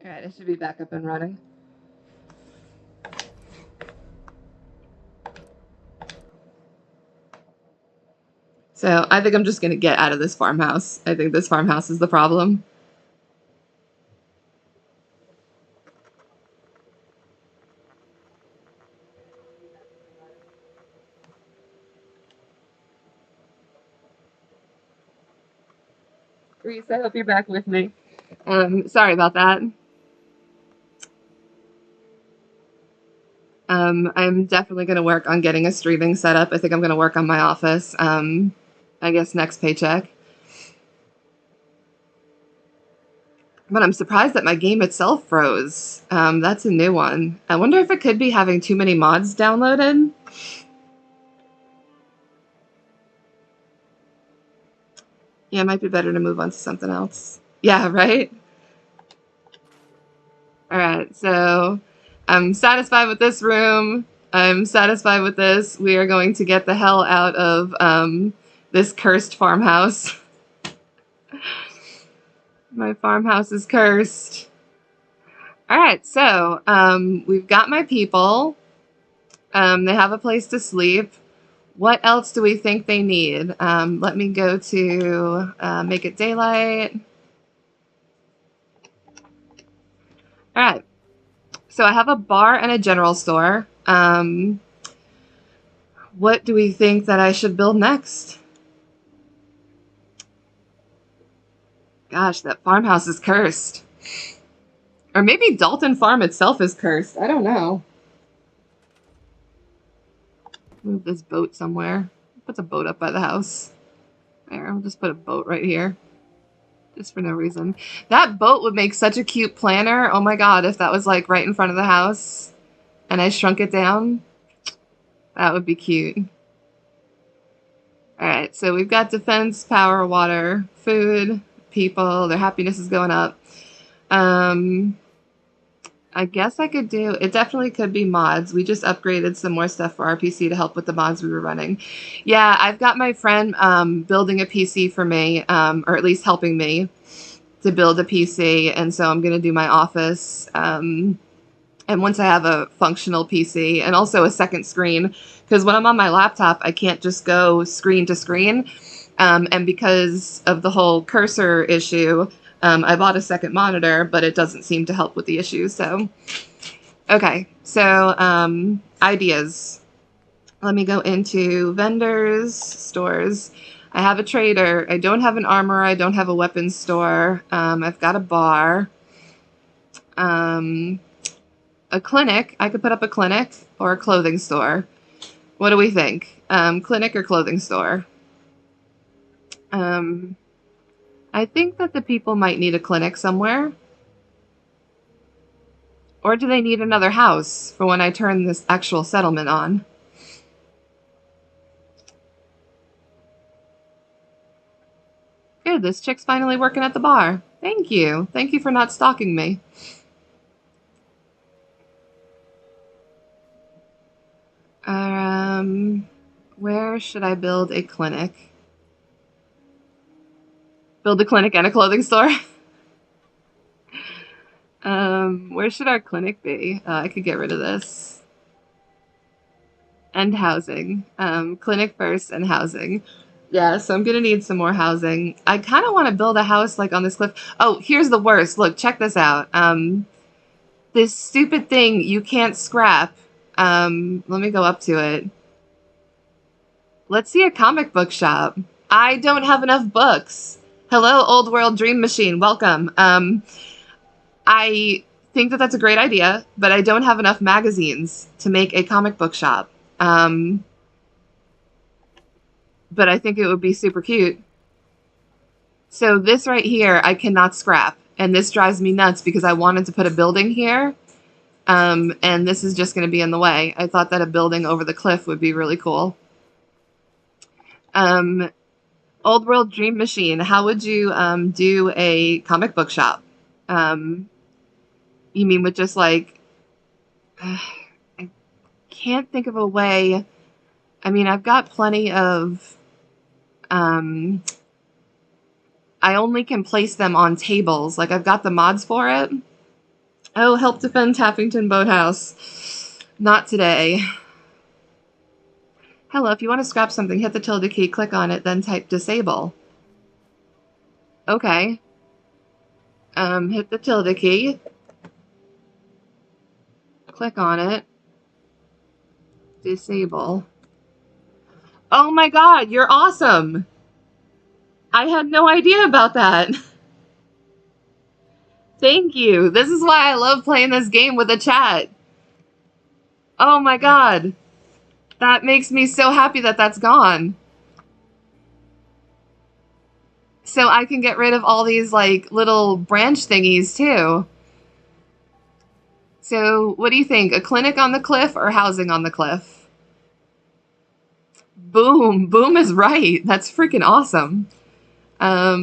Alright, it should be back up and running. So I think I'm just going to get out of this farmhouse. I think this farmhouse is the problem. Reese, I hope you're back with me. Sorry about that. I'm definitely going to work on getting a streaming setup. I think I'm going to work on my office. I guess next paycheck. But I'm surprised that my game itself froze. That's a new one. I wonder if it could be having too many mods downloaded. Yeah, it might be better to move on to something else. Yeah, right? Alright, so I'm satisfied with this room. I'm satisfied with this. We are going to get the hell out of this cursed farmhouse. My farmhouse is cursed. Alright, so we've got my people. They have a place to sleep. What else do we think they need? Let me go to make it daylight. Alright, so I have a bar and a general store. What do we think that I should build next? Gosh, that farmhouse is cursed. Or maybe Dalton Farm itself is cursed. I don't know. Move this boat somewhere. Put a boat up by the house. There, I'll just put a boat right here. Just for no reason. That boat would make such a cute planner. Oh my god, if that was like right in front of the house and I shrunk it down, that would be cute. Alright, so we've got defense, power, water, food, people. Their happiness is going up. I guess I could do... It definitely could be mods. We just upgraded some more stuff for our PC to help with the mods we were running. Yeah, I've got my friend building a PC for me, or at least helping me to build a PC, and so I'm going to do my office. And once I have a functional PC, and also a second screen, because when I'm on my laptop, I can't just go screen to screen. And because of the whole cursor issue... I bought a second monitor, but it doesn't seem to help with the issue, so... Okay, so, ideas. Let me go into vendors, stores. I have a trader. I don't have an armorer. I don't have a weapons store. I've got a bar. A clinic. I could put up a clinic or a clothing store. What do we think? Clinic or clothing store? I think that the people might need a clinic somewhere. Or do they need another house for when I turn this actual settlement on? Good, this chick's finally working at the bar. Thank you. Thank you for not stalking me. Where should I build a clinic? Build a clinic and a clothing store? Where should our clinic be? I could get rid of this. And housing. Clinic first and housing. Yeah, so I'm gonna need some more housing. I kind of want to build a house like on this cliff. Oh, here's the worst. Look, check this out. This stupid thing you can't scrap. Let me go up to it. Let's see a comic book shop. I don't have enough books. Hello, Old World Dream Machine. Welcome. I think that that's a great idea, but I don't have enough magazines to make a comic book shop. But I think it would be super cute. So this right here, I cannot scrap. And this drives me nuts because I wanted to put a building here. And this is just going to be in the way. I thought that a building over the cliff would be really cool. Old World Dream Machine, how would you do a comic book shop? You mean with just like... I can't think of a way... I mean, I've got plenty of... I only can place them on tables. Like, I've got the mods for it. Oh, help defend Tappington Boathouse. Not today. Hello, if you want to scrap something, hit the tilde key, click on it, then type disable. Okay. Hit the tilde key. Click on it. Disable. Oh my god, you're awesome! I had no idea about that. Thank you. This is why I love playing this game with a chat. Oh my god. That makes me so happy that that's gone. So I can get rid of all these, like, little branch thingies, too. So, what do you think? A clinic on the cliff or housing on the cliff? Boom. Boom is right. That's freaking awesome. Let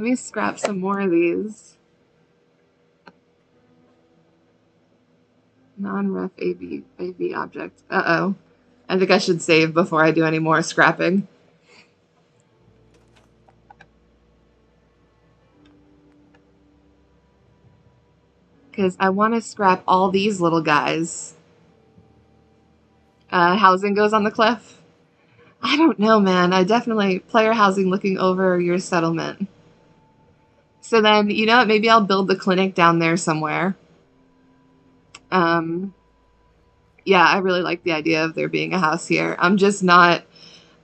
me scrap some more of these. Non-ref AV object. Uh-oh. I think I should save before I do any more scrapping. Because I want to scrap all these little guys. Housing goes on the cliff? I don't know, man. I definitely... Player housing looking over your settlement. So then, you know what? Maybe I'll build the clinic down there somewhere. Yeah, I really like the idea of there being a house here. I'm just not...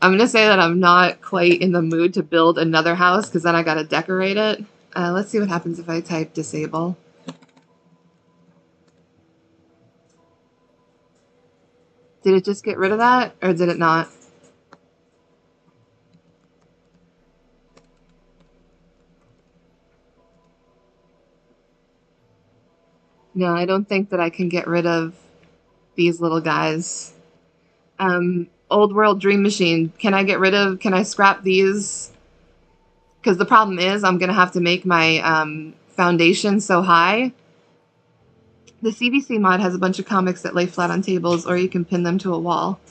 I'm going to say that I'm not quite in the mood to build another house, because then I got to decorate it. Let's see what happens if I type disable. Did it just get rid of that, or did it not? No, I don't think that I can get rid of these little guys. Old World Dream Machine. Can I scrap these? Because the problem is I'm going to have to make my foundation so high. The CBC mod has a bunch of comics that lay flat on tables, or you can pin them to a wall.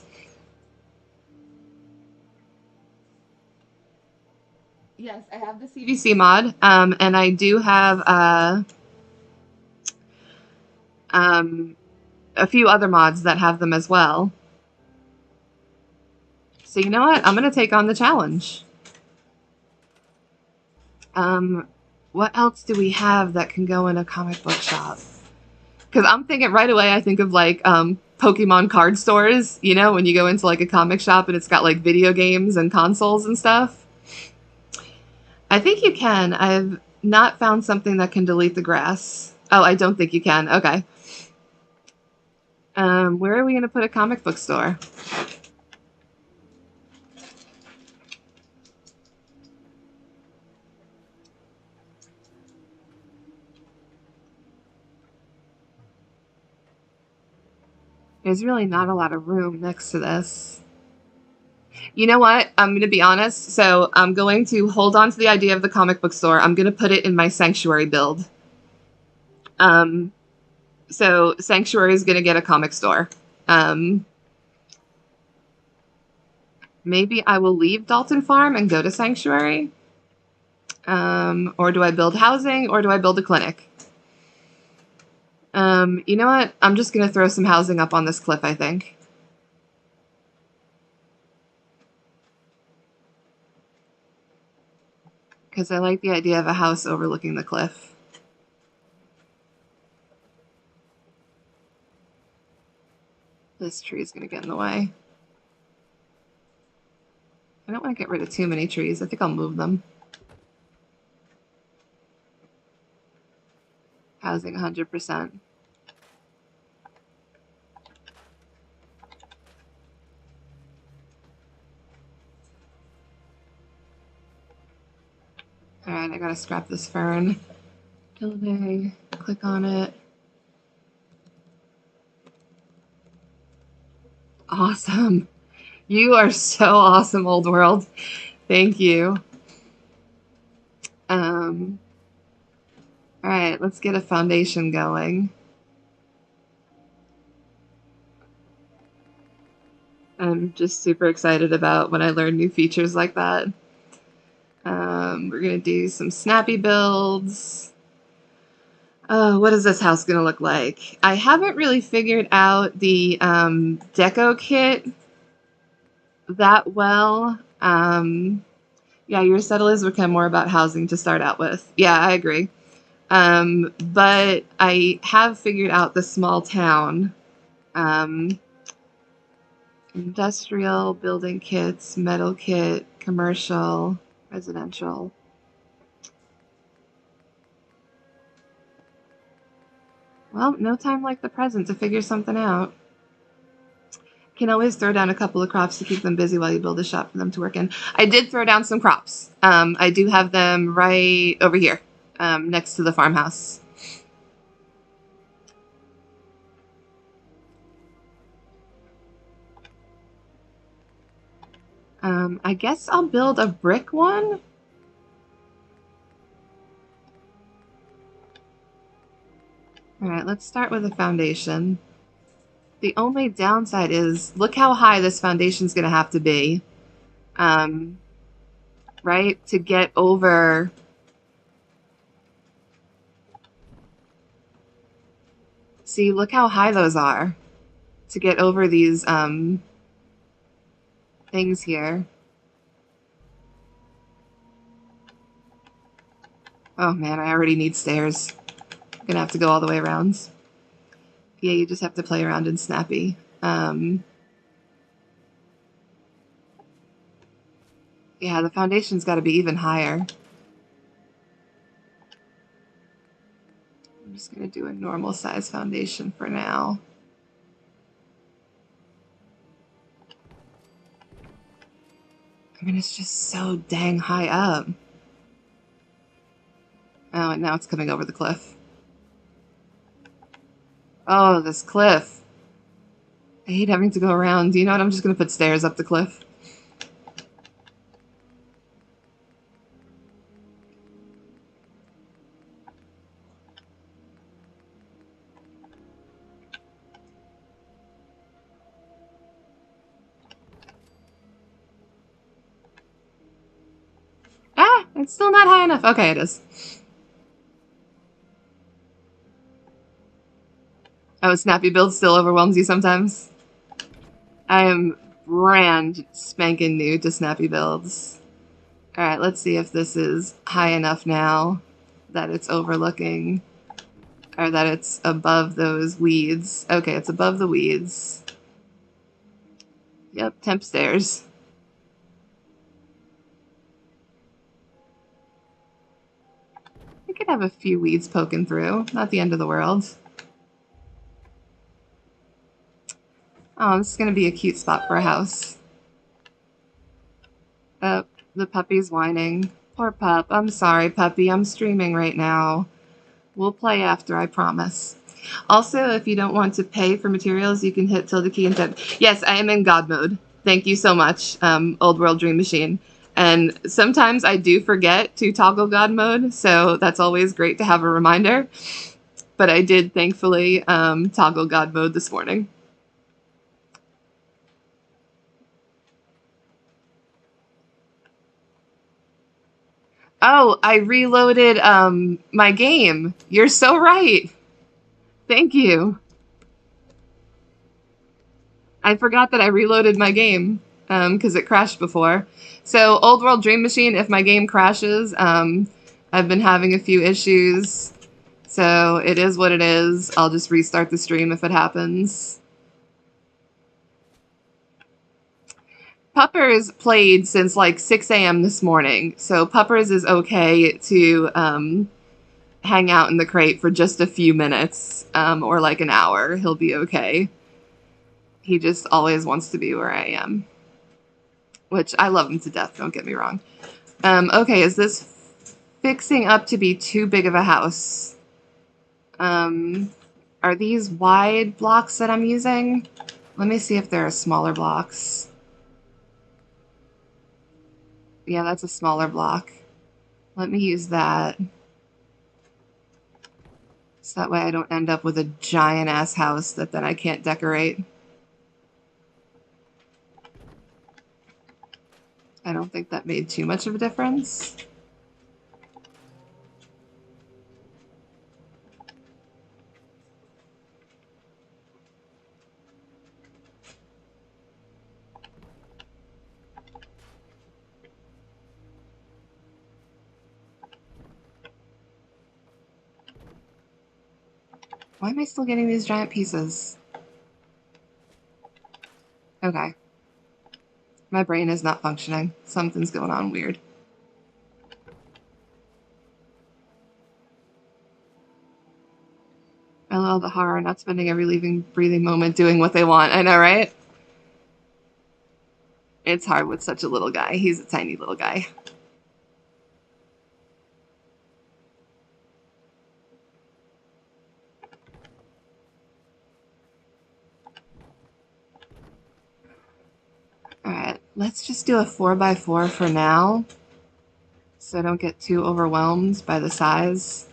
Yes, I have the CBC mod, and I do have a few other mods that have them as well. So you know what? I'm going to take on the challenge. What else do we have that can go in a comic book shop? Because I'm thinking right away, I think of like Pokemon card stores, you know, when you go into like a comic shop and it's got like video games and consoles and stuff. I think you can. I've not found something that can delete the grass. Oh, I don't think you can. Okay. Where are we going to put a comic book store? There's really not a lot of room next to this. You know what? I'm going to be honest. So I'm going to hold on to the idea of the comic book store. I'm going to put it in my sanctuary build. So sanctuary is going to get a comic store. Maybe I will leave Dalton Farm and go to sanctuary. Or do I build housing, or do I build a clinic? You know what? I'm just going to throw some housing up on this cliff, I think. Because I like the idea of a house overlooking the cliff. This tree is going to get in the way. I don't want to get rid of too many trees. I think I'll move them. Housing 100%. Alright, I gotta scrap this fern. Tilde, click on it. Awesome. You are so awesome, Old World. Thank you. Alright, let's get a foundation going. I'm just super excited about when I learn new features like that. We're going to do some snappy builds. What is this house gonna look like? I haven't really figured out the deco kit that well. Yeah, your settlers become more about housing to start out with. Yeah, I agree. But I have figured out the small town. Um, Industrial, building kits, metal kit, commercial, residential. Well, no time like the present to figure something out. Can always throw down a couple of crops to keep them busy while you build a shop for them to work in. I did throw down some crops. I do have them right over here, next to the farmhouse. I guess I'll build a brick one. All right, let's start with a foundation. The only downside is, look how high this foundation's going to have to be, um, right, to get over. See, look how high those are to get over these things here. Oh man, I already need stairs. I'm gonna have to go all the way around. Yeah, you just have to play around in Snappy. Yeah, the foundation's got to be even higher. I'm just gonna do a normal size foundation for now. I mean, it's just so dang high up. Oh, and now it's coming over the cliff. Oh, this cliff. I hate having to go around. Do you know what? I'm just gonna put stairs up the cliff. Ah, it's still not high enough. Okay, it is. Oh, Snappy Build still overwhelms you sometimes? I am brand spanking new to Snappy Builds. Alright, let's see if this is high enough now that it's overlooking, or that it's above those weeds. Okay, it's above the weeds. Yep, temp stairs. I could have a few weeds poking through. Not the end of the world. Oh, this is going to be a cute spot for a house. Oh, the puppy's whining. Poor pup. I'm sorry, puppy. I'm streaming right now. We'll play after, I promise. Also, if you don't want to pay for materials, you can hit tilde key and tab. Yes, I am in God mode. Thank you so much, Old World Dream Machine. And sometimes I do forget to toggle God mode, so that's always great to have a reminder. But I did, thankfully, toggle God mode this morning. Oh, I reloaded my game. You're so right. Thank you. I forgot that I reloaded my game because it crashed before. So, Old World Dream Machine, if my game crashes, I've been having a few issues. So, it is what it is. I'll just restart the stream if it happens. Puppers played since like 6 a.m. this morning. So, Puppers is okay to hang out in the crate for just a few minutes or like an hour. He'll be okay. He just always wants to be where I am. Which I love him to death, don't get me wrong. Okay, is this fixing up to be too big of a house? Are these wide blocks that I'm using? Let me see if there are smaller blocks. Yeah, that's a smaller block. Let me use that. So that way I don't end up with a giant-ass house that then I can't decorate. I don't think that made too much of a difference. Why am I still getting these giant pieces? Okay. My brain is not functioning. Something's going on weird. I love the horror, not spending every living, breathing moment doing what they want. I know, right? It's hard with such a little guy. He's a tiny little guy. Alright, let's just do a 4x4 for now, so I don't get too overwhelmed by the size.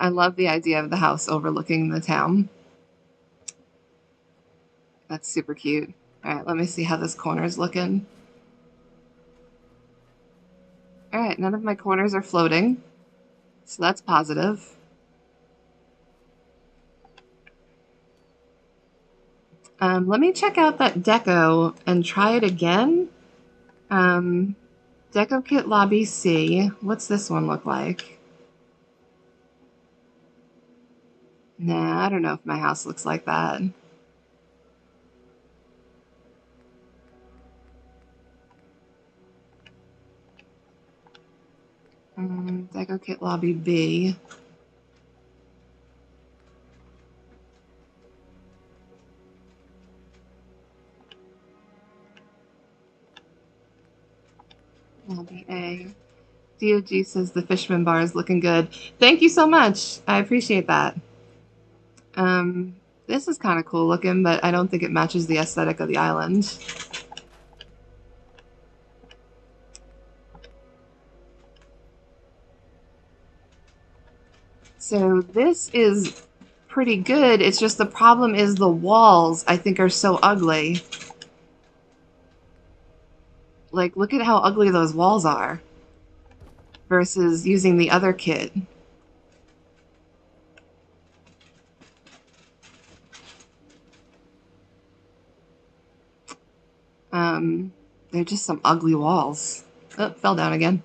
I love the idea of the house overlooking the town. That's super cute. Alright, let me see how this corner is looking. Alright, none of my corners are floating, so that's positive. Let me check out that deco and try it again. Deco kit lobby C. What's this one look like? Nah, I don't know if my house looks like that. Deco kit lobby B. Lobby A. DOG says the Fishman bar is looking good. Thank you so much. I appreciate that. This is kind of cool looking, but I don't think it matches the aesthetic of the island. So this is pretty good. It's just the problem is the walls, I think, are so ugly. Like, look at how ugly those walls are versus using the other kit. They're just some ugly walls. Oh, fell down again.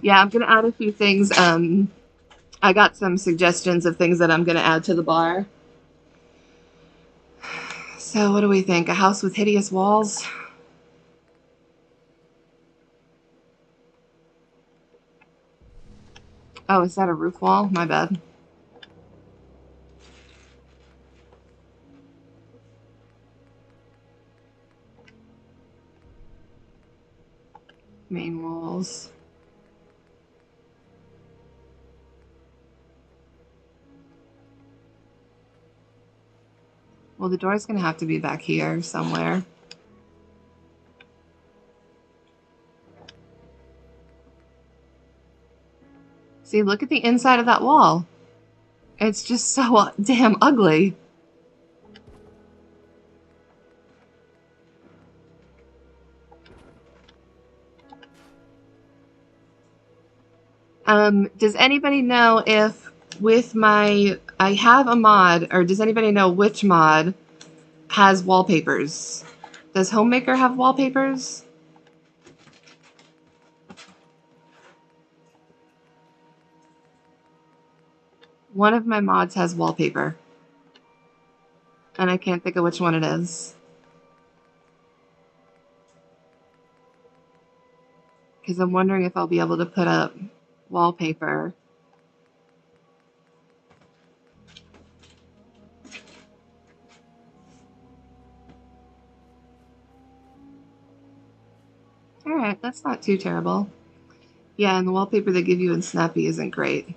Yeah, I'm gonna add a few things. I got some suggestions of things that I'm gonna add to the bar. So what do we think? A house with hideous walls? Oh, is that a roof wall? My bad. Main walls. Well, the door's gonna have to be back here somewhere. See, look at the inside of that wall. It's just so damn ugly. Does anybody know if with my, I have a mod, or does anybody know which mod has wallpapers? Does Homemaker have wallpapers? One of my mods has wallpaper. And I can't think of which one it is. Because I'm wondering if I'll be able to put up wallpaper. Alright, that's not too terrible. Yeah, and the wallpaper they give you in Snappy isn't great.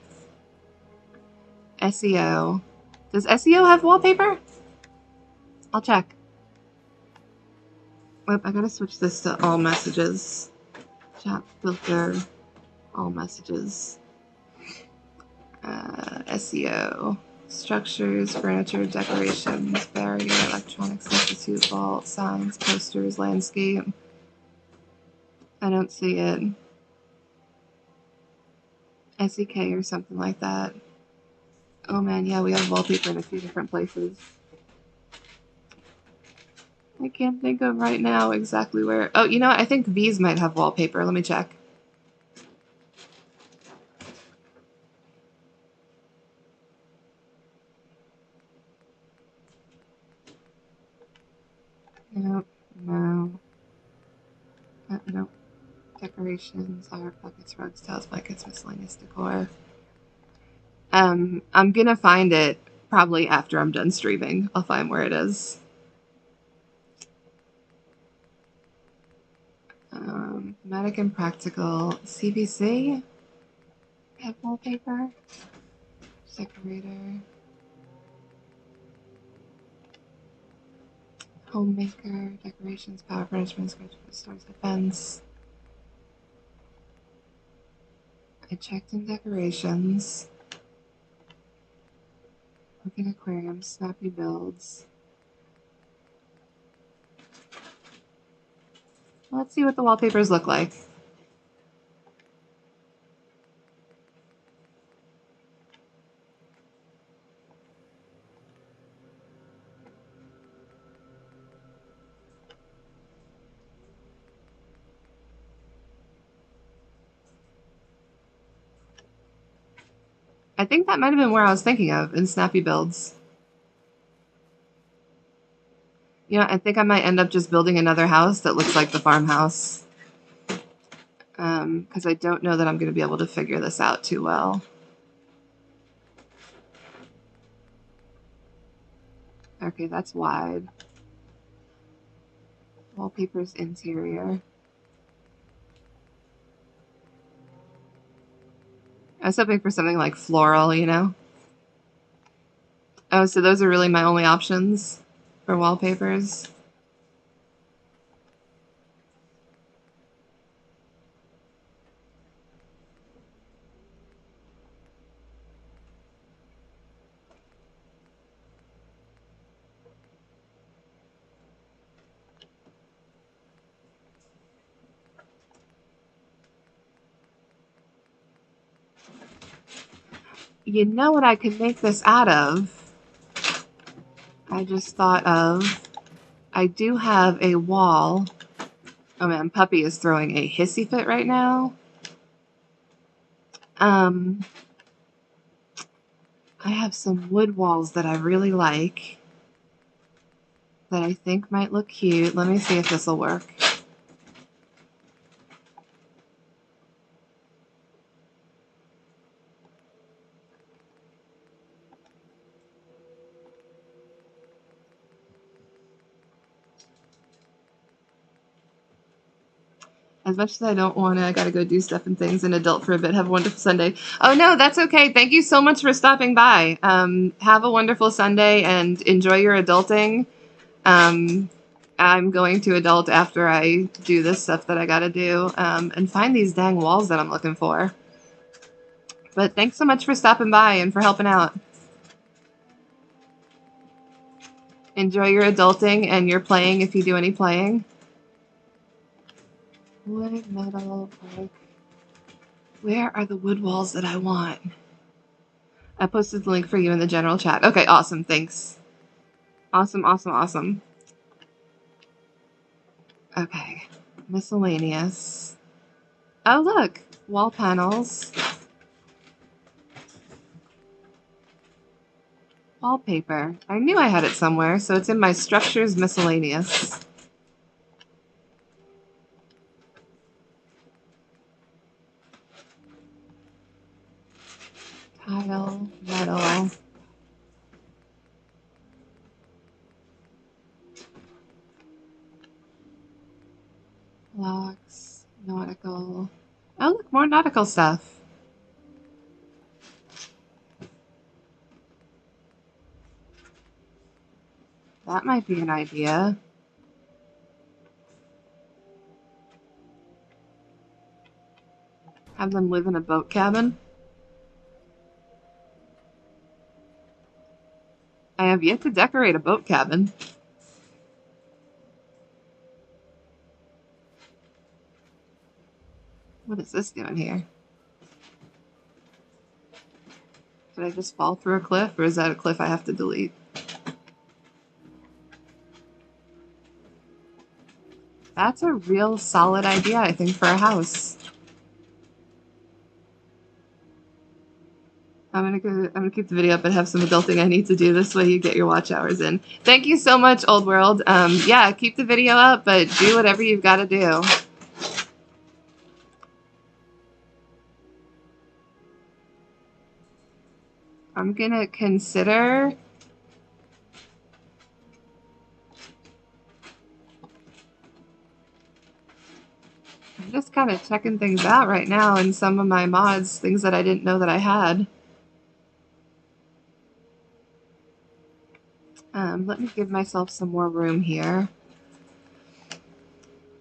SEO. Does SEO have wallpaper? I'll check. Wait, I gotta switch this to all messages. Chat filter, all messages. SEO. Structures, furniture, decorations, barrier, electronic substitute, vault, signs, posters, landscape. I don't see it. SEK or something like that. Oh man, yeah, we have wallpaper in a few different places. I can't think of right now exactly where. Oh, you know what? I think V's might have wallpaper. Let me check. Nope. No. Nope. Decorations, art, buckets, rugs, tiles, blankets, miscellaneous decor. I'm gonna find it probably after I'm done streaming. I'll find where it is. Thematic and practical. CBC? Have wallpaper? Decorator. Homemaker. Decorations, power management, stores, defense. I checked in decorations. Looking aquarium, snappy builds. Let's see what the wallpapers look like. I think that might have been where I was thinking of in snappy builds. You know, I think I might end up just building another house that looks like the farmhouse. Because I don't know that I'm going to be able to figure this out too well. Okay, that's wide. Wallpaper's interior. I was hoping for something like floral, you know? Oh, so those are really my only options for wallpapers? You know what I could make this out of? I just thought of... I do have a wall. Oh man, Puppy is throwing a hissy fit right now. I have some wood walls that I really like that I think might look cute. Let me see if this will work. As much as I don't want to, I gotta go do stuff and things and adult for a bit. Have a wonderful Sunday. Oh no, that's okay. Thank you so much for stopping by. Have a wonderful Sunday and enjoy your adulting. I'm going to adult after I do this stuff that I gotta do and find these dang walls that I'm looking for. But thanks so much for stopping by and for helping out. Enjoy your adulting and your playing if you do any playing. Wood, metal, brick. Where are the wood walls that I want? I posted the link for you in the general chat. Okay, awesome. Thanks. Awesome, awesome, awesome. Okay. Miscellaneous. Oh, look. Wall panels. Wallpaper. I knew I had it somewhere, so it's in my structures miscellaneous. Tile, metal. Blocks, nautical. Oh, look, more nautical stuff. That might be an idea. Have them live in a boat cabin. have yet to decorate a boat cabin. What is this doing here? Did I just fall through a cliff, or is that a cliff I have to delete? That's a real solid idea, I think, for a house. I'm gonna keep the video up and have some adulting I need to do. This way you get your watch hours in. Thank you so much, Old World. Yeah, keep the video up, but do whatever you've got to do. I'm gonna consider... I'm just kind of checking things out right now in some of my mods, things that I didn't know that I had. Let me give myself some more room here.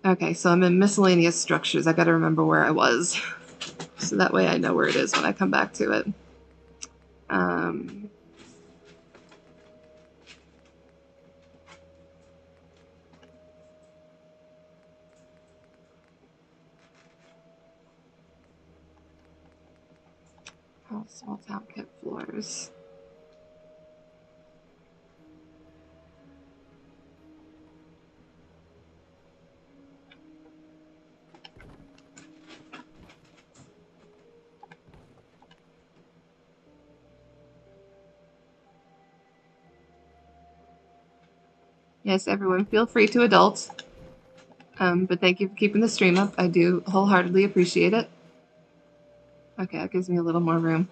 Okay, so I'm in miscellaneous structures. I gotta remember where I was. So that way I know where it is when I come back to it. Oh, small town kit floors. Yes, everyone, feel free to adult. But thank you for keeping the stream up. I do wholeheartedly appreciate it. Okay, that gives me a little more room.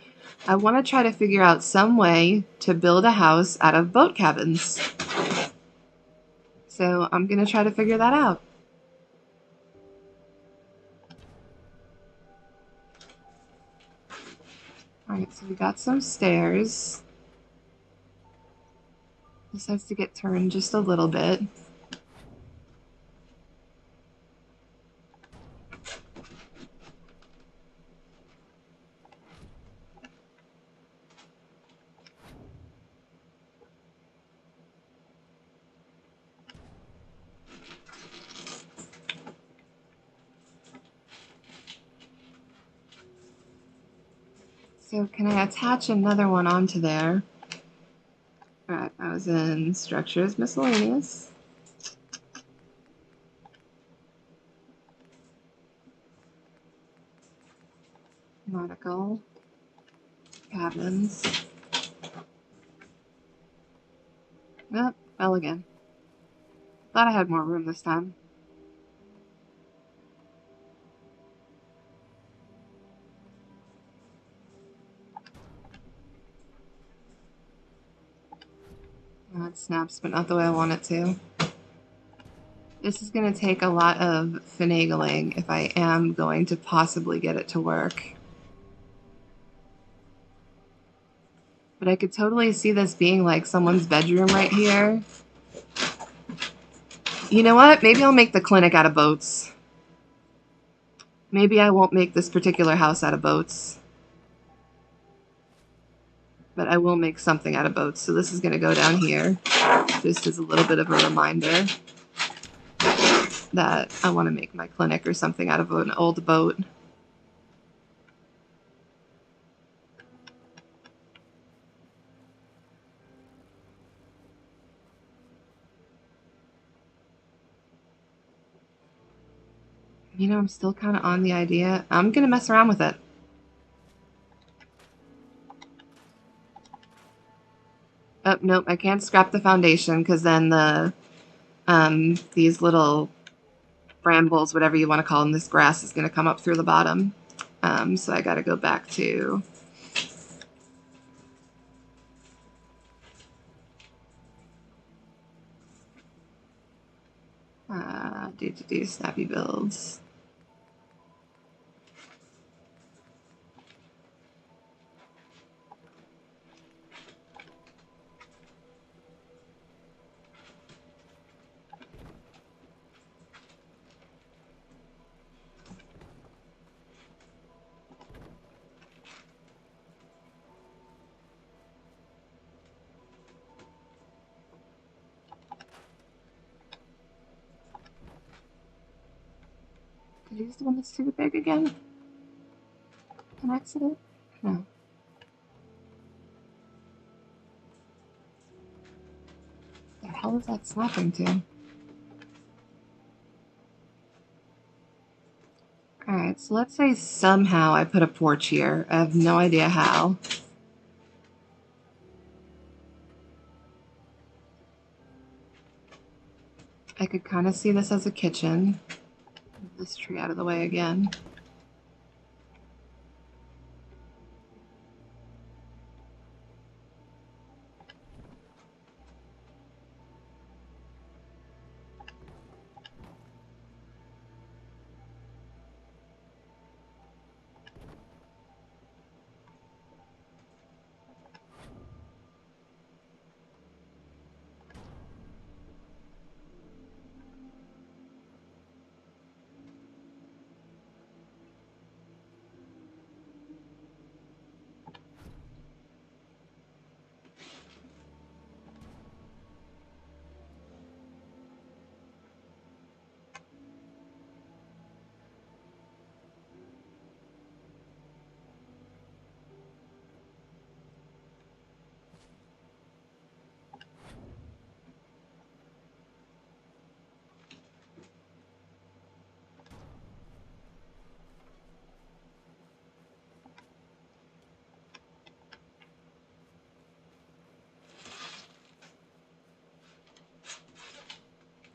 I want to try to figure out some way to build a house out of boat cabins. So I'm going to try to figure that out. Alright, so we got some stairs. This has to get turned just a little bit. So can I attach another one onto there? Alright, I was in structures, miscellaneous. Nautical. Cabins. Oh, fell again. Thought I had more room this time. Oh, it snaps, but not the way I want it to. This is going to take a lot of finagling if I am going to possibly get it to work. But I could totally see this being like someone's bedroom right here. You know what? Maybe I'll make the clinic out of boats. Maybe I won't make this particular house out of boats. But I will make something out of boats. So this is going to go down here. Just as a little bit of a reminder that I want to make my clinic or something out of an old boat. You know, I'm still kind of on the idea. I'm going to mess around with it. Oh, nope, I can't scrap the foundation because then the these little brambles, whatever you want to call them, this grass is going to come up through the bottom. So I got to go back to do snappy builds. Did he use the one that's too big again? An accident? No. The hell is that snapping to? Alright, so let's say somehow I put a porch here. I have no idea how. I could kind of see this as a kitchen. Move this tree out of the way again.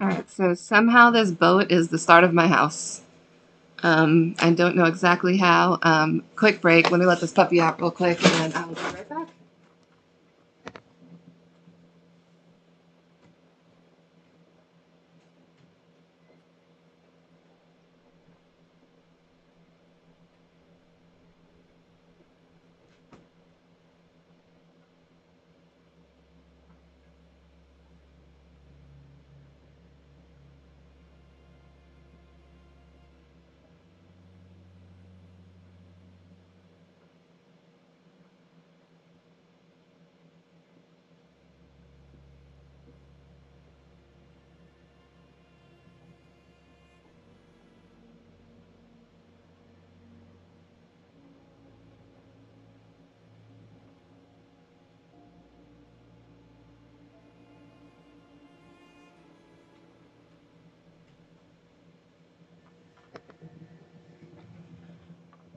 Alright, so somehow this boat is the start of my house. I don't know exactly how. Quick break. Let me let this puppy out real quick and then I'll be right back.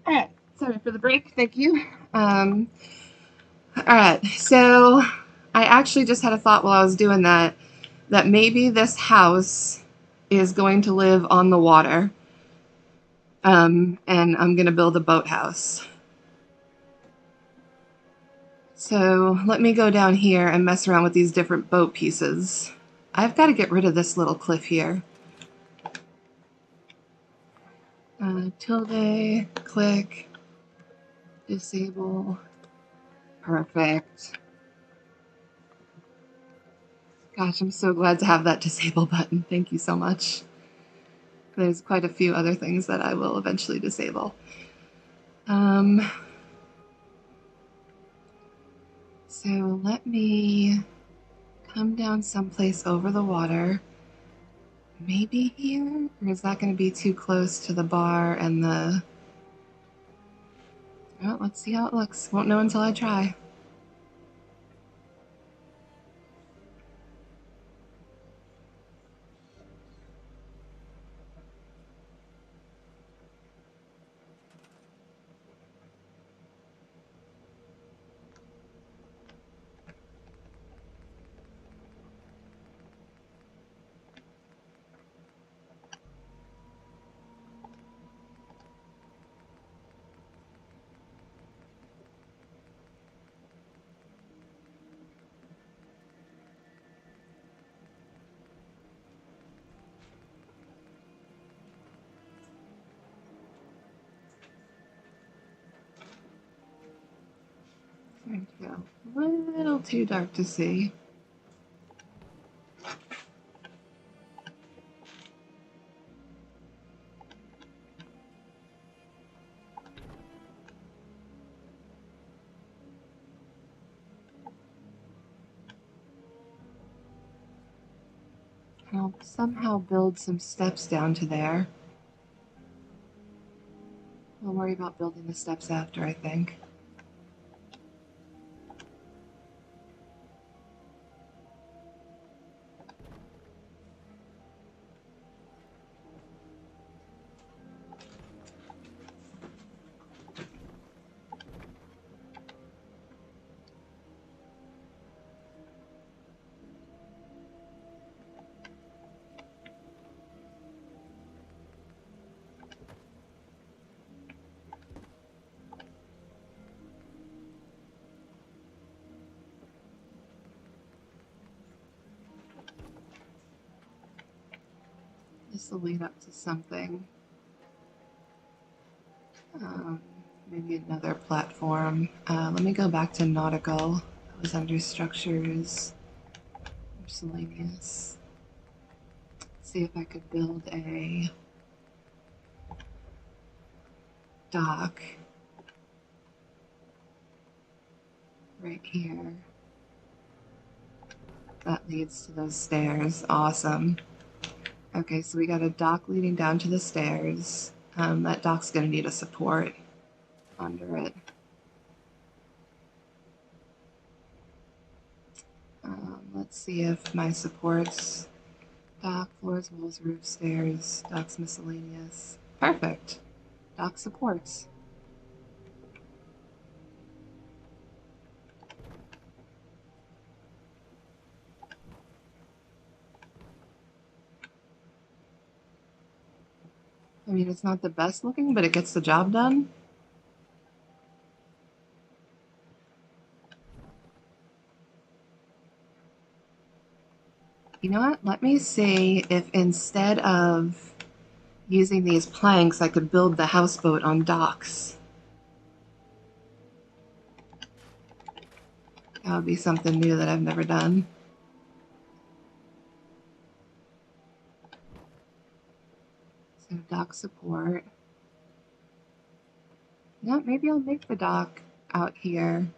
Alright, sorry for the break. Thank you. Alright, so I actually just had a thought while I was doing that, that maybe this house is going to live on the water. And I'm going to build a boathouse. So let me go down here and mess around with these different boat pieces. I've got to get rid of this little cliff here. Tilde, click, disable. Perfect. Gosh, I'm so glad to have that disable button. Thank you so much. There's quite a few other things that I will eventually disable. So let me come down someplace over the water. Maybe here? Or is that going to be too close to the bar and the... Well, let's see how it looks. Won't know until I try. There we go. A little too dark to see. I'll somehow build some steps down to there. worry about building the steps after, I think. This will lead up to something. Maybe another platform. Let me go back to nautical. That was under structures, miscellaneous. See if I could build a dock right here. That leads to those stairs. Awesome. Okay, so we got a dock leading down to the stairs. That dock's going to need a support under it. Let's see if my supports, dock, floors, walls, roof, stairs, docks, miscellaneous. Perfect. Dock supports. I mean, it's not the best looking, but it gets the job done. You know what? Let me see if instead of using these planks, I could build the houseboat on docks. That would be something new that I've never done. So dock support. No, maybe I'll make the dock out here.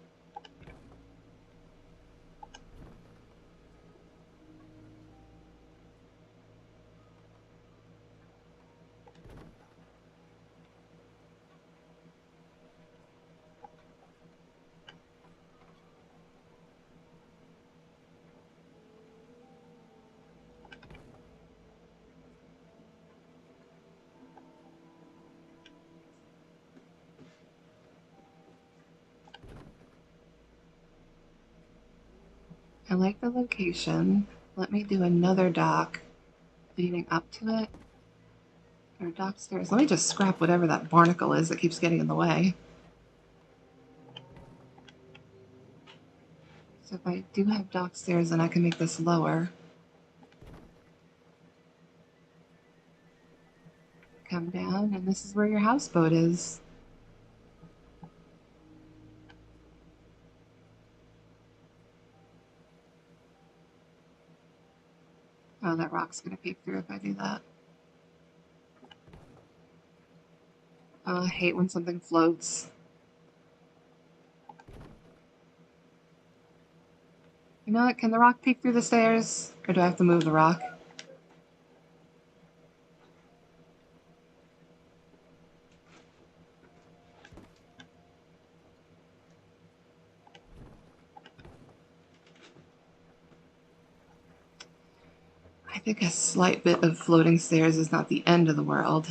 I like the location. Let me do another dock leading up to it. Or dock stairs. Let me just scrap whatever that barnacle is that keeps getting in the way. So if I do have dock stairs, then I can make this lower. Come down, and this is where your houseboat is. Oh, that rock's gonna peek through if I do that. Oh, I hate when something floats. You know what? Can the rock peek through the stairs? Or do I have to move the rock? I think a slight bit of floating stairs is not the end of the world.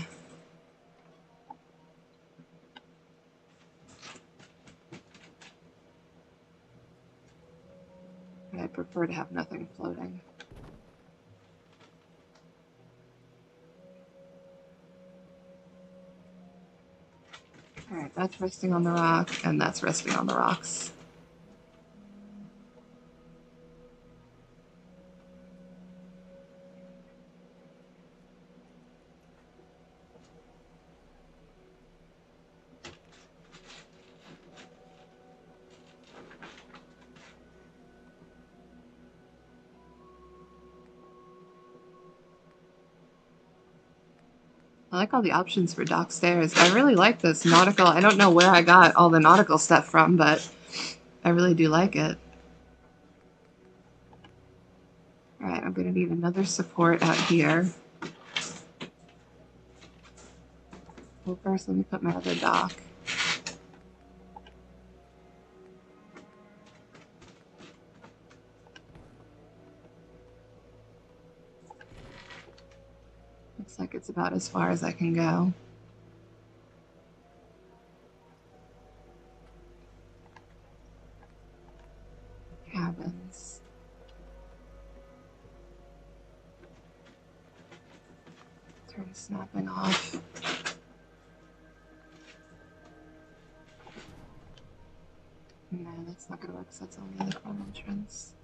But I prefer to have nothing floating. Alright, that's resting on the rock, and that's resting on the rocks. I like all the options for dock stairs. I really like this nautical. I don't know where I got all the nautical stuff from, but I really do like it. Alright, I'm going to need another support out here. Well, first let me put my other dock. Looks like it's about as far as I can go. Cabins. Turn snapping off. No, that's not gonna work because that's only the front entrance.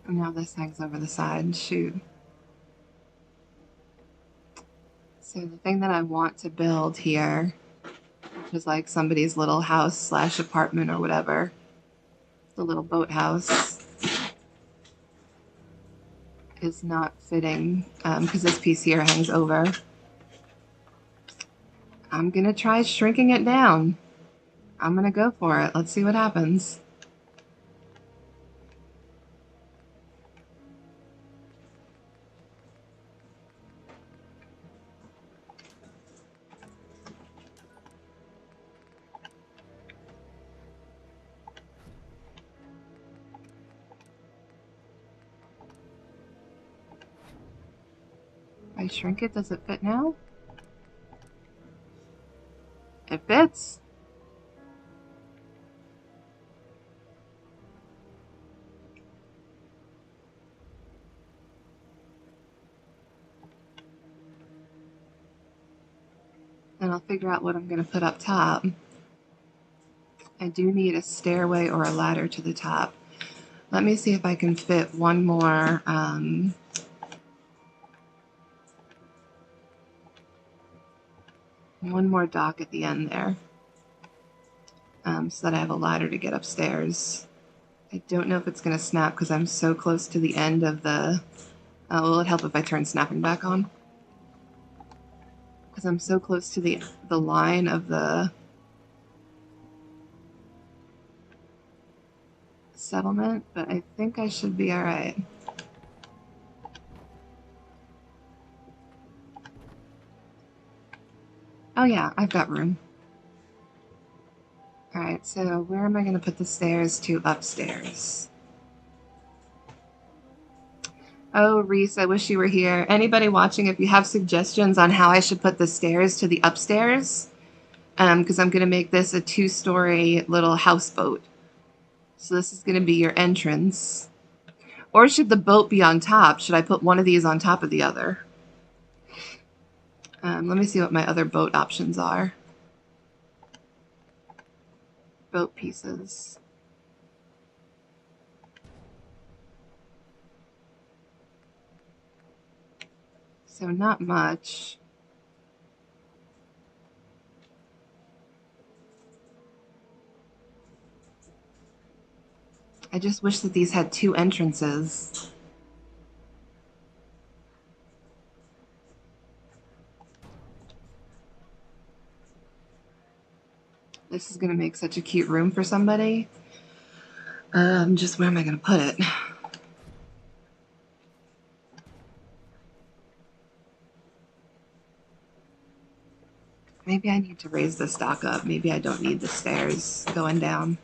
And now this hangs over the side. Shoot. So the thing that I want to build here, which is like somebody's little house slash apartment or whatever, the little boathouse, is not fitting because this piece here hangs over. I'm gonna try shrinking it down. I'm gonna go for it. Let's see what happens. If I shrink it, does it fit now? It fits. And I'll figure out what I'm going to put up top. I do need a stairway or a ladder to the top. Let me see if I can fit one more dock at the end there, so that I have a ladder to get upstairs. I don't know if it's going to snap because I'm so close to the end of the... will it help if I turn snapping back on? Because I'm so close to the line of the settlement, but I think I should be alright. Oh yeah, I've got room. Alright, so where am I going to put the stairs to upstairs? Oh, Reese, I wish you were here. Anybody watching, if you have suggestions on how I should put the stairs to the upstairs, because I'm going to make this a 2-story little houseboat. So this is going to be your entrance. Or should the boat be on top? Should I put one of these on top of the other? Let me see what my other boat options are. Boat pieces. So not much. I just wish that these had 2 entrances. This is going to make such a cute room for somebody. Just where am I going to put it? Maybe I need to raise this dock up. Maybe I don't need the stairs going down.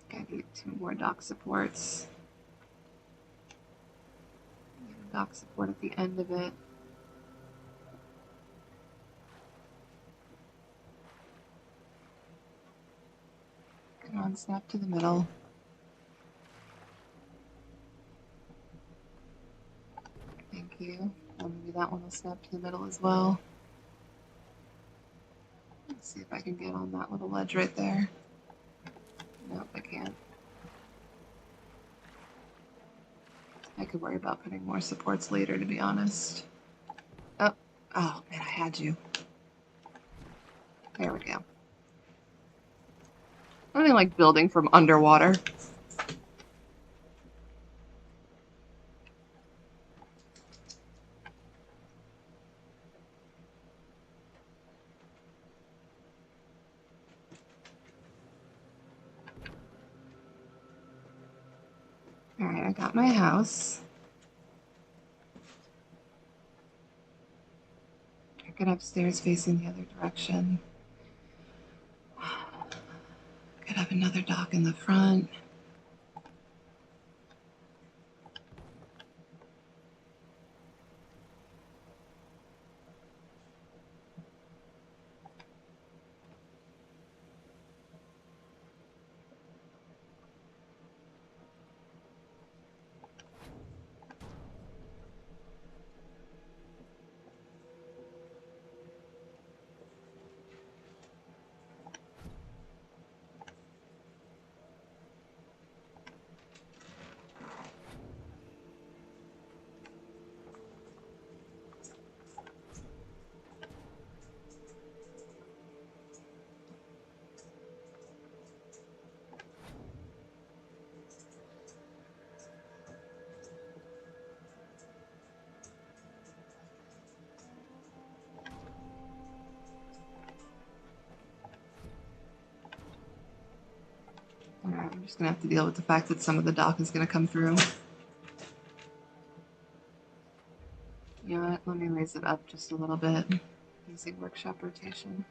I need 2 more dock supports. Dock support at the end of it. Come on, snap to the middle. Thank you. Oh, maybe that one will snap to the middle as well. Let's see if I can get on that little ledge right there. Nope, I can't. I could worry about putting more supports later, to be honest. Oh, oh man, I had you. There we go. I don't like building from underwater. Alright, I got my house. I could have stairs facing the other direction. Could have another dock in the front. Alright, I'm just gonna have to deal with the fact that some of the dock is gonna come through. You know what? Let me raise it up just a little bit using workshop rotation.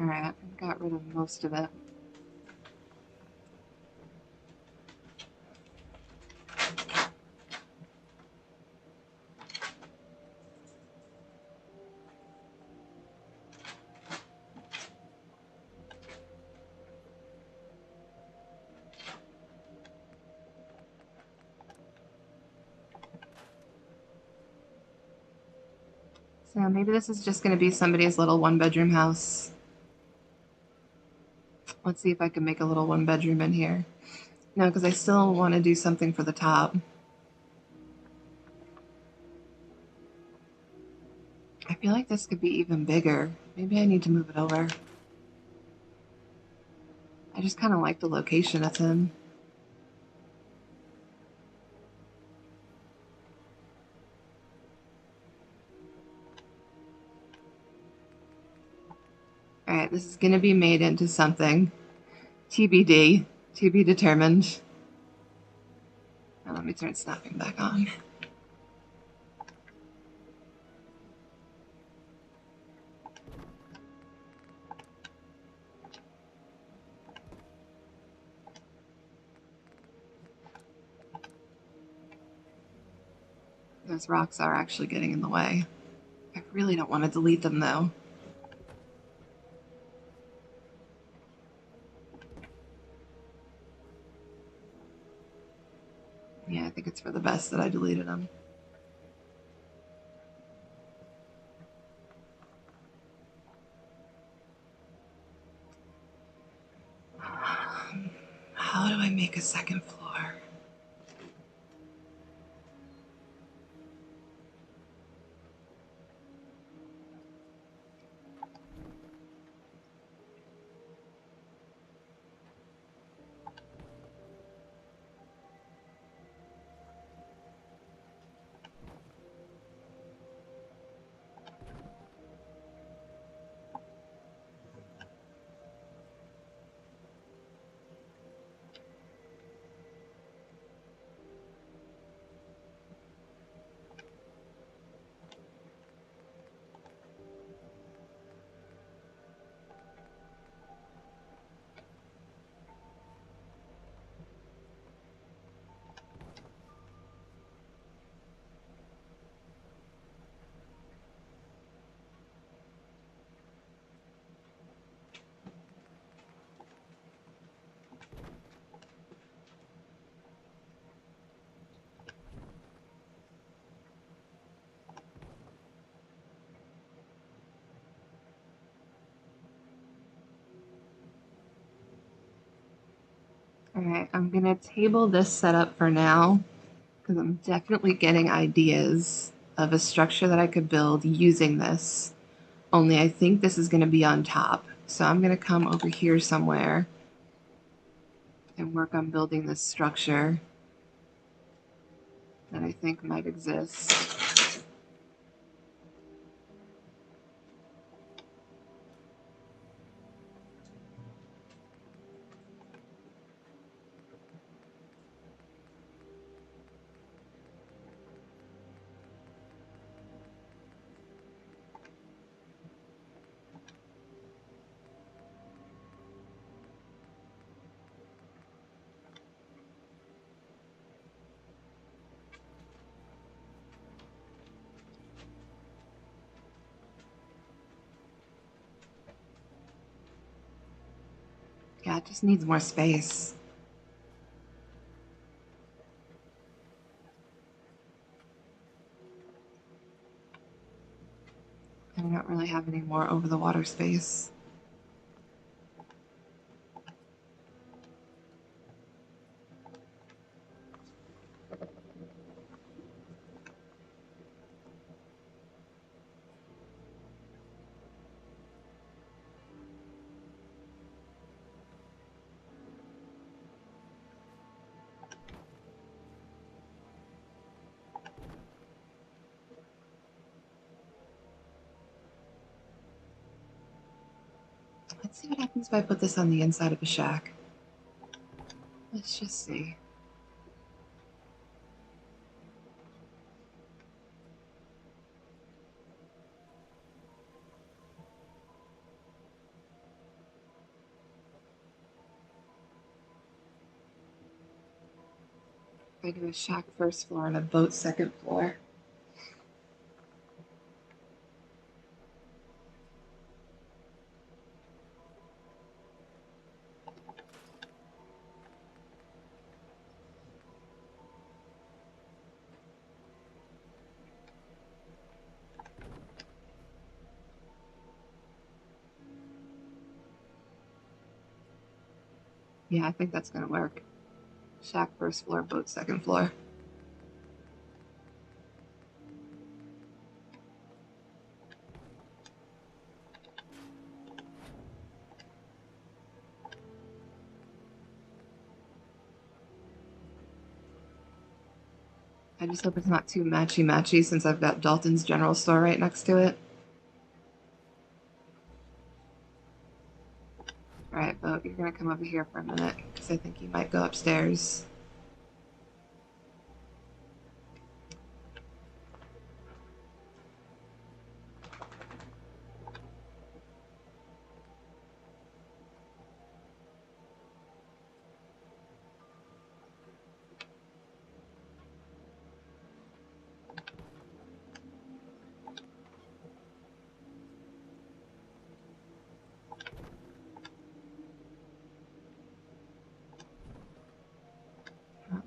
Alright, I got rid of most of it. So maybe this is just going to be somebody's little one-bedroom house. Let's see if I can make a little one-bedroom in here. No, because I still want to do something for the top. I feel like this could be even bigger. Maybe I need to move it over. I just kind of like the location it's in. Alright, this is going to be made into something. TBD. To be determined. Now let me turn snapping back on. Those rocks are actually getting in the way. I really don't want to delete them though. Yeah, I think it's for the best that I deleted them. How do I make a second floor? Alright, I'm gonna table this setup for now because I'm definitely getting ideas of a structure that I could build using this. Only I think this is gonna be on top. So I'm gonna come over here somewhere and work on building this structure that I think might exist. Yeah, it just needs more space. And I don't really have any more over the water space. Let's see what happens if I put this on the inside of a shack. Let's just see. If I do a shack first floor and a boat second floor. Yeah, I think that's gonna work. Shack first floor, boat second floor. I just hope it's not too matchy-matchy since I've got Dalton's general store right next to it. Alright, boat, you're gonna come over here for a minute because I think you might go upstairs.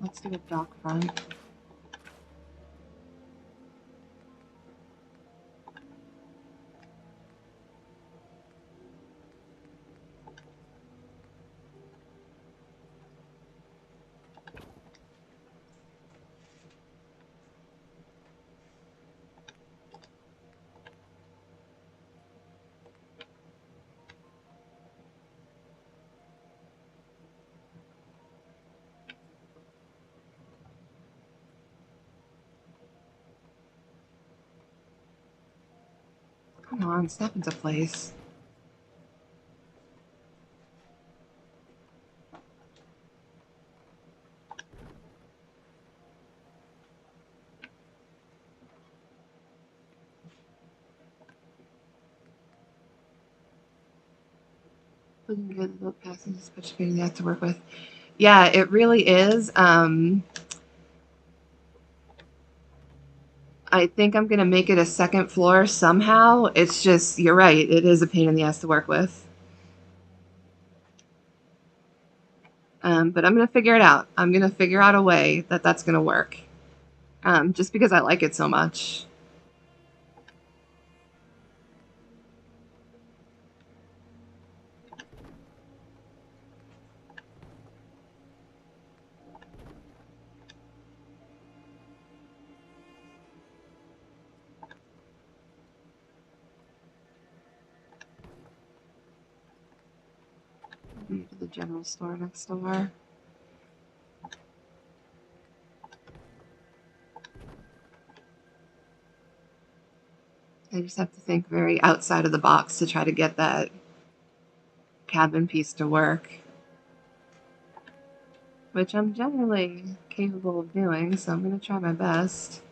Let's do a dock front. Come on, step into place. Looking good, the boat passes, but you have to work with. Yeah, it really is. I think I'm gonna make it a second floor somehow. It's just, you're right, it is a pain in the ass to work with. But I'm gonna figure it out. I'm gonna figure out a way that that's gonna work. Just because I like it so much. general store next door. I just have to think very outside of the box to try to get that cabin piece to work, which I'm generally capable of doing, so I'm going to try my best.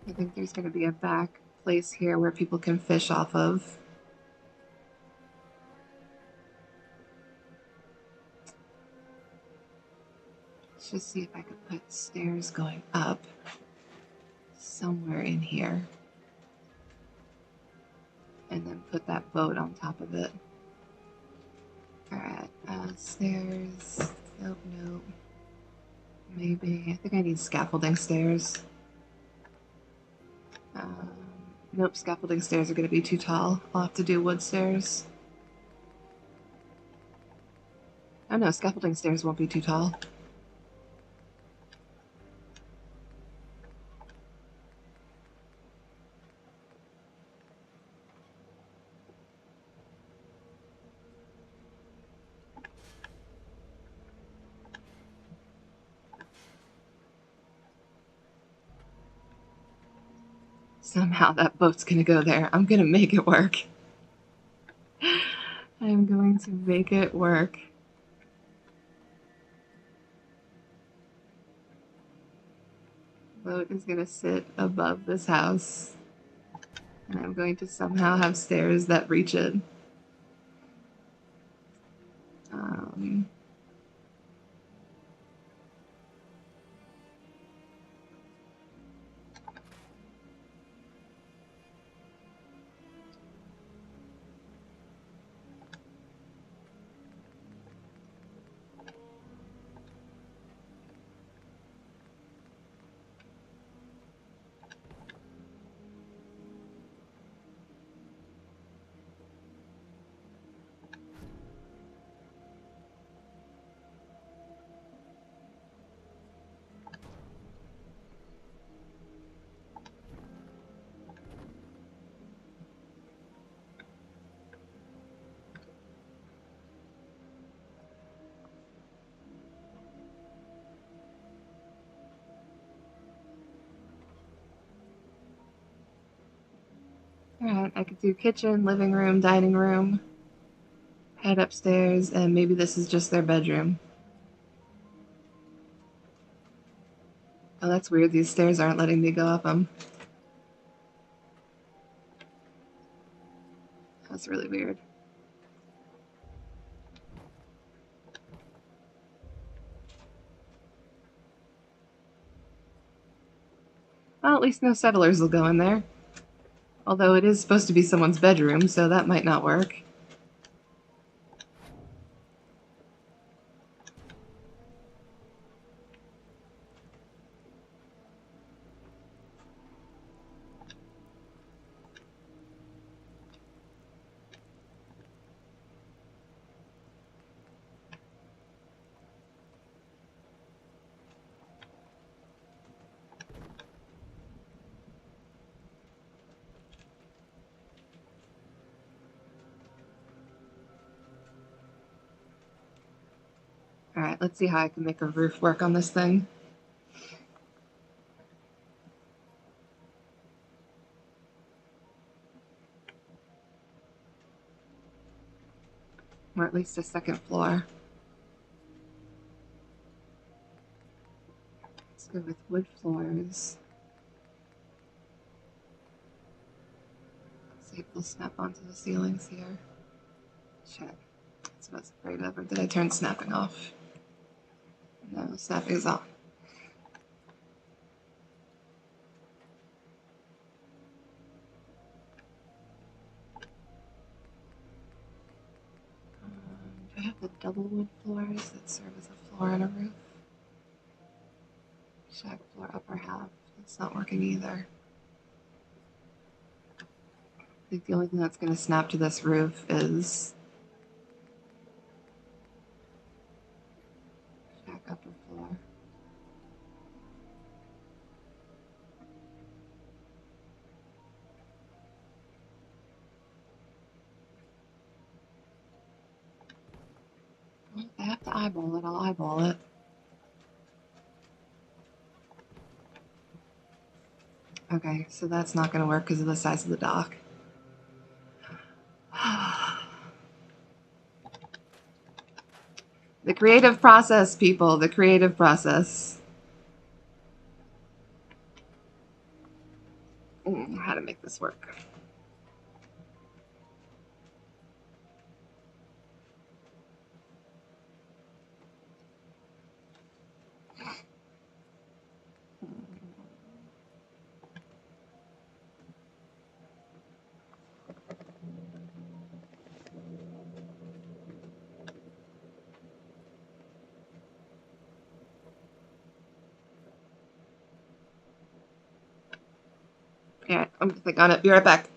I think there's going to be a back place here where people can fish off of. Let's just see if I could put stairs going up somewhere in here. And then put that boat on top of it. Alright, stairs. Nope, nope. Maybe. I think I need scaffolding stairs. Nope, scaffolding stairs are going to be too tall. I'll have to do wood stairs. Oh no, scaffolding stairs won't be too tall. Somehow that boat's gonna go there. I'm gonna make it work. I'm going to make it work. Boat is gonna sit above this house. And I'm going to somehow have stairs that reach it. Alright, I could do kitchen, living room, dining room, head upstairs, and maybe this is just their bedroom. Oh, that's weird. These stairs aren't letting me go up them. That's really weird. Well, at least no settlers will go in there. Although it is supposed to be someone's bedroom, so that might not work. Alright, let's see how I can make a roof work on this thing. Or at least a second floor. Let's go with wood floors. Let's see if we'll snap onto the ceilings here. Shit. That's about sprayed over. Did I turn snapping off? No, snapping's on. Do I have the double wood floors that serve as a floor and a roof? Shack floor upper half. That's not working either. I think the only thing that's going to snap to this roof is shack upper floor. eyeball it, I'll eyeball it. Okay, so that's not going to work because of the size of the dock. The creative process, people, the creative process. How to make this work. Yeah, I'm gonna think on it. Be right back.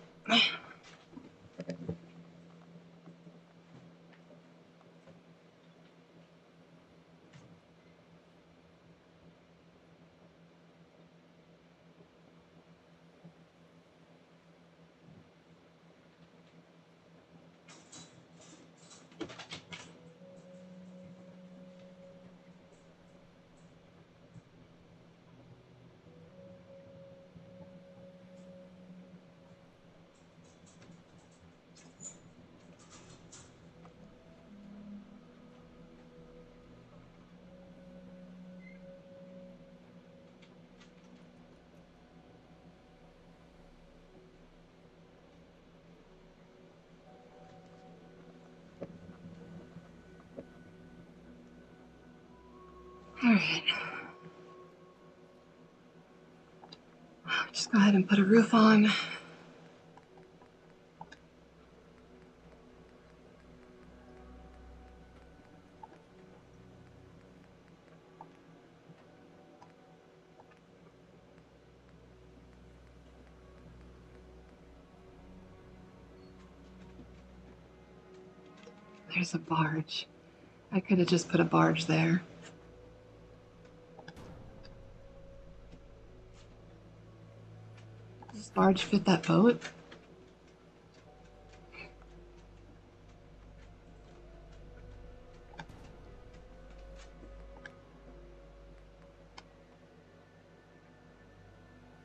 All right. Just go ahead and put a roof on. There's a barge. I could have just put a barge there. Does this barge fit that boat?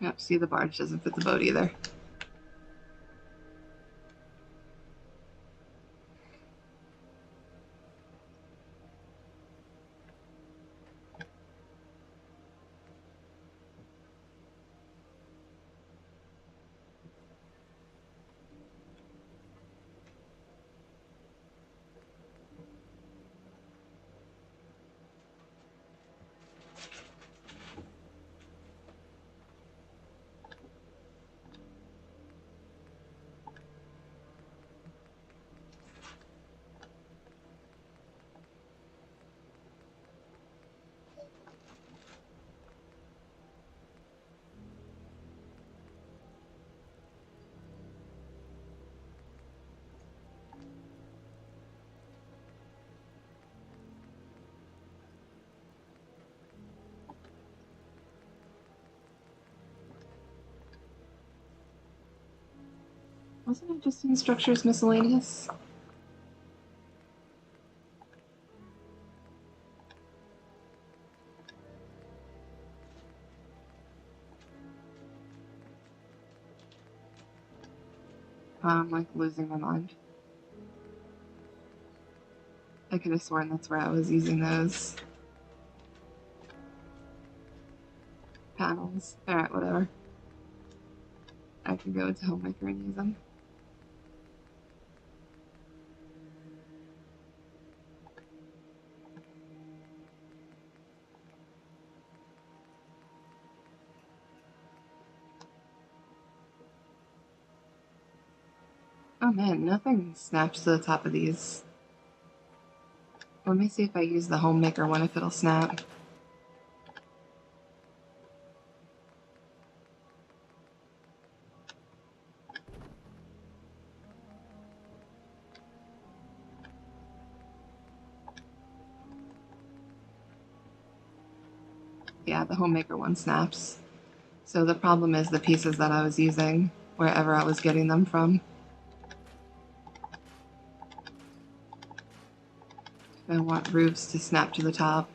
Yep, see, the barge doesn't fit the boat either. Wasn't it just in structures miscellaneous? I'm like losing my mind. I could have sworn that's where I was using those panels. Alright, whatever. I can go into Homemaker and use them. Oh man, nothing snaps to the top of these. Let me see if I use the Homemaker one, if it'll snap. Yeah, the Homemaker one snaps. So the problem is the pieces that I was using, wherever I was getting them from. I want roofs to snap to the top.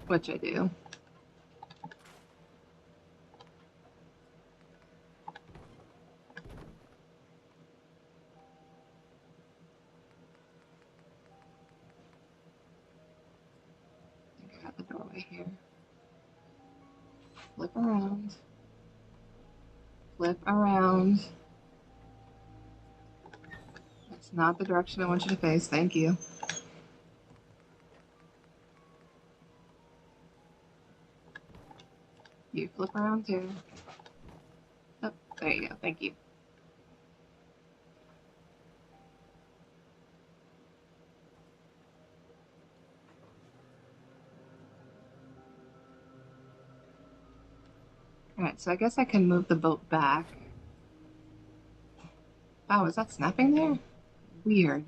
Which I do. I think I got the doorway here. Flip around. Flip around. That's not the direction I want you to face. Thank you. You flip around too. Oh, there you go. Thank you. Alright, so I guess I can move the boat back. Wow, is that snapping there? Weird.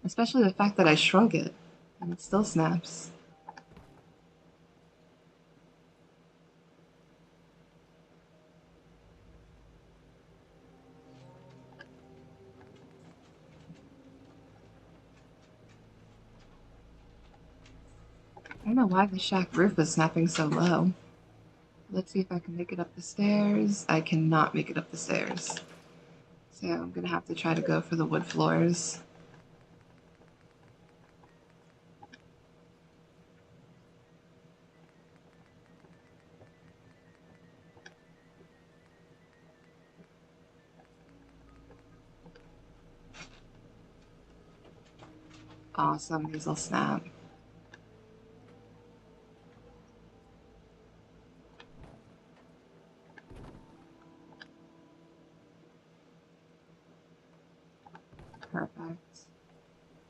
Especially the fact that I shrunk it, and it still snaps. I don't know why the shack roof is snapping so low. Let's see if I can make it up the stairs. I cannot make it up the stairs. So I'm gonna have to try to go for the wood floors. Awesome, these will snap. Perfect.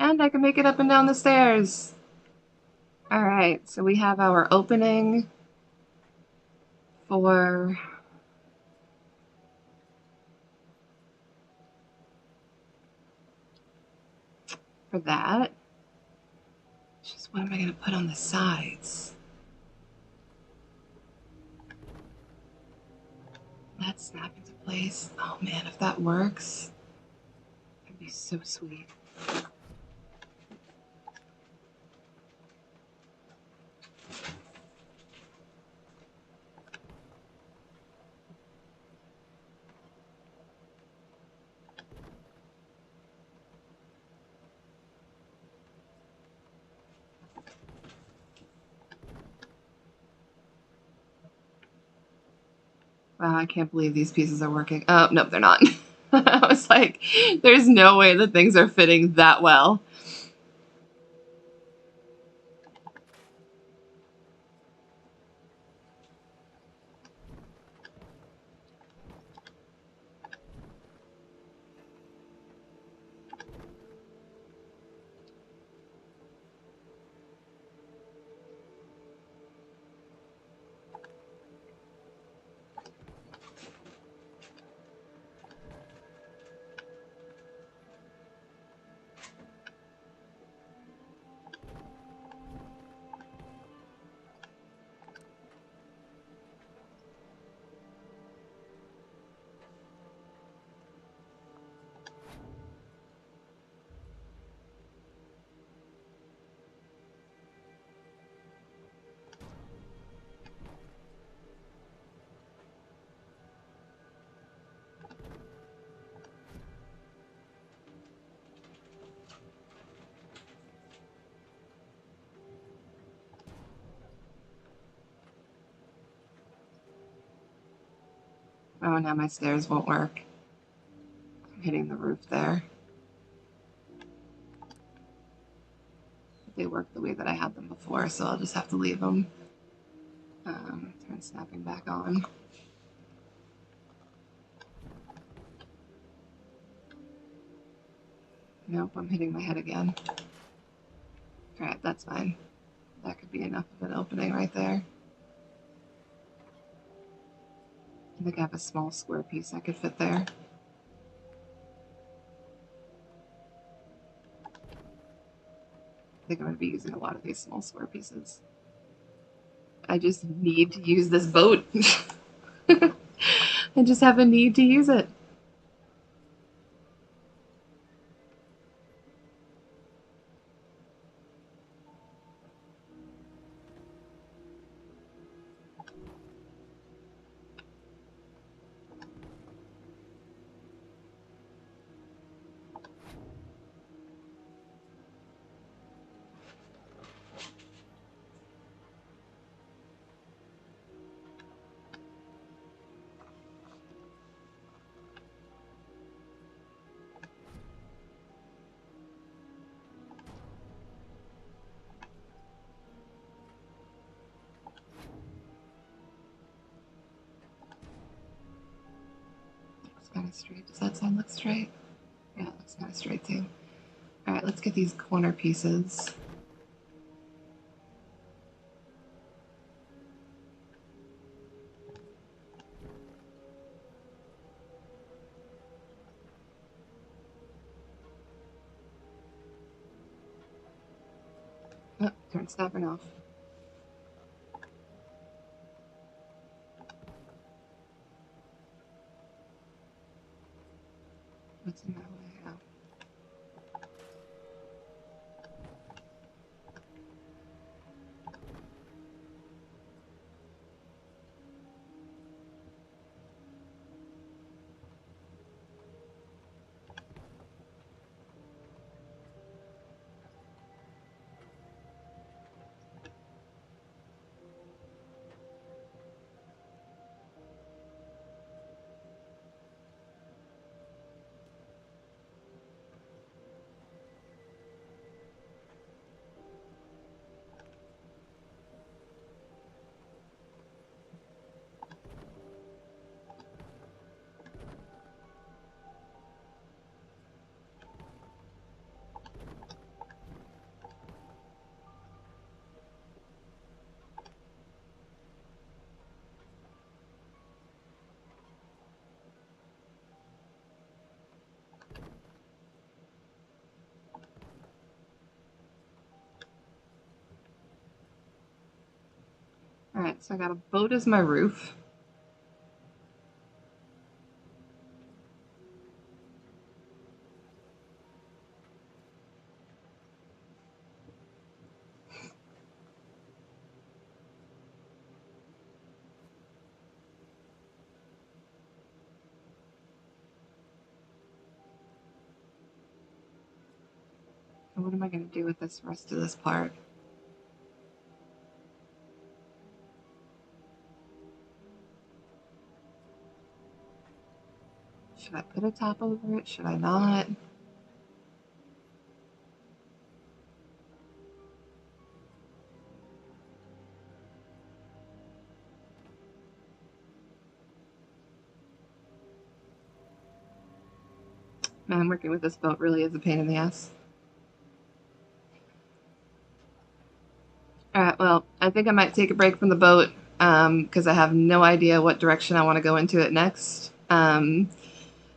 And I can make it up and down the stairs. Alright, so we have our opening for that. Just what am I going to put on the sides? That snap into place. Oh man, if that works, that'd be so sweet. Wow, I can't believe these pieces are working. Oh, no, they're not. I was like, there's no way that things are fitting that well. Oh, now my stairs won't work. I'm hitting the roof there. They work the way that I had them before, so I'll just have to leave them. Turn snapping back on. Nope, I'm hitting my head again. Alright, that's fine. That could be enough of an opening right there. I think I have a small square piece I could fit there. I think I'm going to be using a lot of these small square pieces. I just need to use this boat. I just have a need to use it. Looks kind of straight. Does that side look straight? Yeah, it looks kind of straight too. All right, let's get these corner pieces. Oh, turn snapping off. What's in my way? Oh. All right, so I got a boat as my roof. And what am I going to do with this rest of this part? Should I put a top over it? Should I not? Man, working with this boat really is a pain in the ass. All right, well, I think I might take a break from the boat because I have no idea what direction I want to go into it next.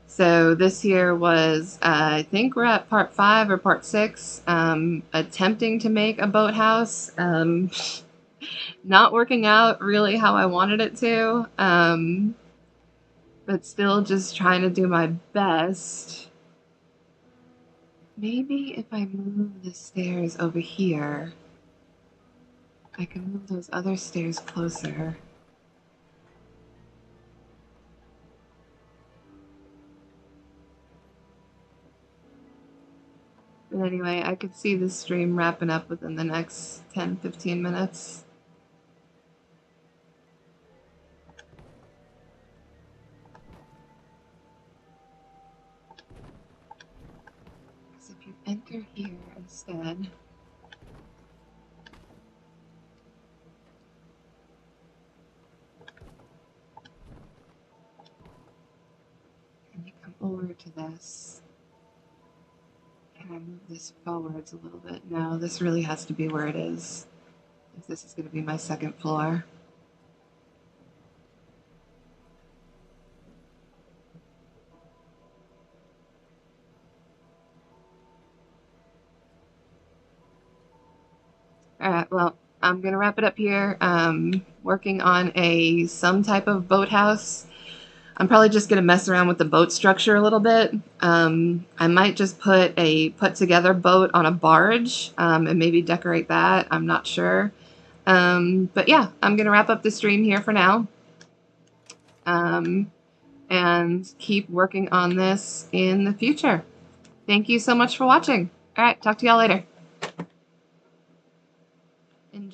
So this here was, I think we're at part 5 or part 6, attempting to make a boathouse. Not working out really how I wanted it to, but still just trying to do my best. Maybe if I move the stairs over here, I can move those other stairs closer. But anyway, I could see this stream wrapping up within the next 10-15 minutes. Because if you enter here instead, and you come over to this, can I move this forwards a little bit? No, this really has to be where it is, if this is going to be my second floor. All right, well, I'm gonna wrap it up here. Working on some type of boathouse. I'm probably just gonna mess around with the boat structure a little bit. I might just put a put together boat on a barge and maybe decorate that. I'm not sure. But yeah, I'm gonna wrap up the stream here for now. And keep working on this in the future. Thank you so much for watching. All right, talk to y'all later. Enjoy.